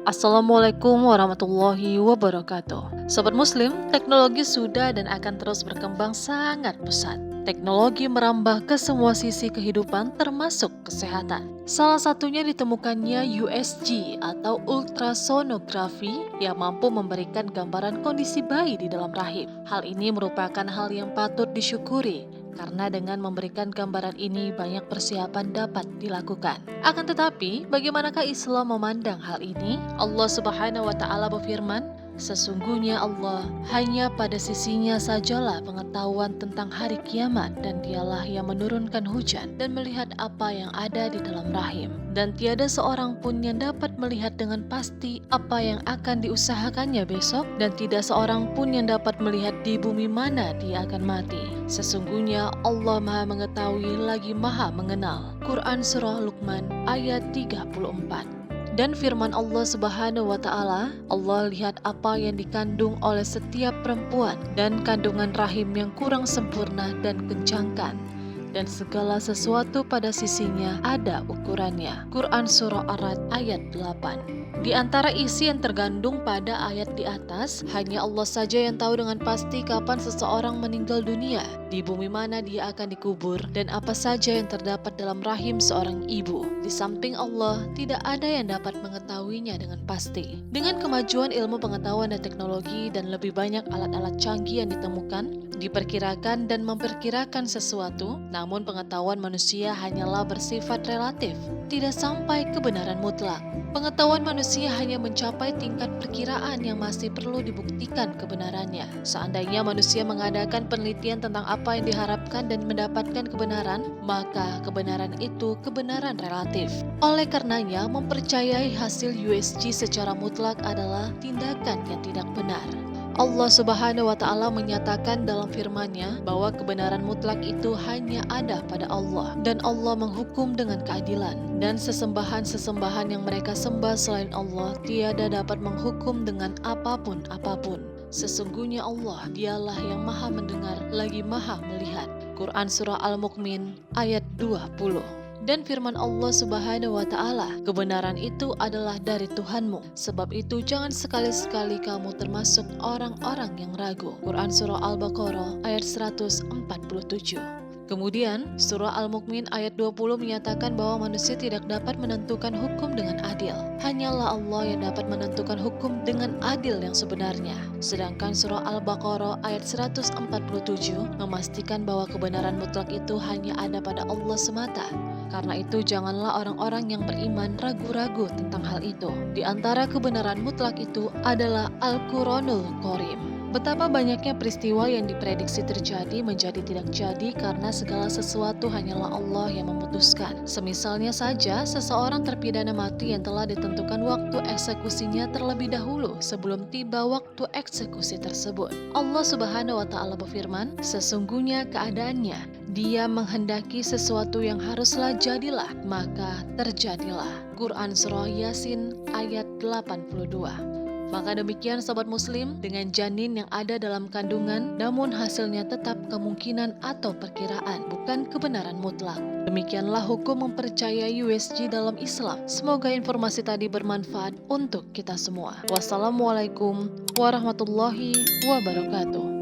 Assalamualaikum warahmatullahi wabarakatuh. Sobat Muslim, teknologi sudah dan akan terus berkembang sangat pesat. Teknologi merambah ke semua sisi kehidupan termasuk kesehatan. Salah satunya ditemukannya USG atau ultrasonografi yang mampu memberikan gambaran kondisi bayi di dalam rahim. Hal ini merupakan hal yang patut disyukuri karena dengan memberikan gambaran ini banyak persiapan dapat dilakukan. Akan tetapi, bagaimanakah Islam memandang hal ini? Allah Subhanahu wa taala berfirman, "Sesungguhnya Allah hanya pada sisinya sajalah pengetahuan tentang hari kiamat, dan dialah yang menurunkan hujan dan melihat apa yang ada di dalam rahim. Dan tiada seorang pun yang dapat melihat dengan pasti apa yang akan diusahakannya besok, dan tidak seorang pun yang dapat melihat di bumi mana dia akan mati. Sesungguhnya Allah Maha Mengetahui lagi Maha Mengenal." Quran Surah Luqman ayat 34. Dan firman Allah Subhanahu wa taala, Allah lihat apa yang dikandung oleh setiap perempuan dan kandungan rahim yang kurang sempurna dan kencangkan, dan segala sesuatu pada sisinya ada ukurannya. Quran Surah Ar-Ra'd ayat 8. Di antara isi yang tergandung pada ayat di atas, hanya Allah saja yang tahu dengan pasti kapan seseorang meninggal dunia, di bumi mana dia akan dikubur, dan apa saja yang terdapat dalam rahim seorang ibu. Di samping Allah, tidak ada yang dapat mengetahuinya dengan pasti. Dengan kemajuan ilmu pengetahuan dan teknologi dan lebih banyak alat-alat canggih yang ditemukan, diperkirakan dan memperkirakan sesuatu, namun pengetahuan manusia hanyalah bersifat relatif, tidak sampai kebenaran mutlak. Pengetahuan manusia hanya mencapai tingkat perkiraan yang masih perlu dibuktikan kebenarannya. Seandainya manusia mengadakan penelitian tentang apa yang diharapkan dan mendapatkan kebenaran, maka kebenaran itu kebenaran relatif. Oleh karenanya, mempercayai hasil USG secara mutlak adalah tindakan yang tidak benar. Allah Subhanahu wa taala menyatakan dalam firman-Nya bahwa kebenaran mutlak itu hanya ada pada Allah, dan Allah menghukum dengan keadilan, dan sesembahan-sesembahan yang mereka sembah selain Allah tiada dapat menghukum dengan apapun. Sesungguhnya Allah, dialah yang Maha Mendengar lagi Maha Melihat. Quran Surah Al-Mu'min ayat 20. Dan firman Allah Subhanahu wa taala, "Kebenaran itu adalah dari Tuhanmu, sebab itu jangan sekali-sekali kamu termasuk orang-orang yang ragu." Quran Surah Al-Baqarah ayat 147. Kemudian, surah Al-Mu'min ayat 20 menyatakan bahwa manusia tidak dapat menentukan hukum dengan adil. Hanyalah Allah yang dapat menentukan hukum dengan adil yang sebenarnya. Sedangkan surah Al-Baqarah ayat 147 memastikan bahwa kebenaran mutlak itu hanya ada pada Allah semata. Karena itu janganlah orang-orang yang beriman ragu-ragu tentang hal itu. Di antara kebenaran mutlak itu adalah Al-Quranul Karim. Betapa banyaknya peristiwa yang diprediksi terjadi menjadi tidak jadi karena segala sesuatu hanyalah Allah yang memutuskan. Semisalnya saja seseorang terpidana mati yang telah ditentukan waktu eksekusinya terlebih dahulu sebelum tiba waktu eksekusi tersebut. Allah Subhanahu wa taala berfirman, "Sesungguhnya keadaannya, Dia menghendaki sesuatu yang haruslah jadilah, maka terjadilah." Quran Surah Yasin ayat 82. Maka demikian Sobat Muslim, dengan janin yang ada dalam kandungan, namun hasilnya tetap kemungkinan atau perkiraan, bukan kebenaran mutlak. Demikianlah hukum mempercayai USG dalam Islam. Semoga informasi tadi bermanfaat untuk kita semua. Wassalamualaikum warahmatullahi wabarakatuh.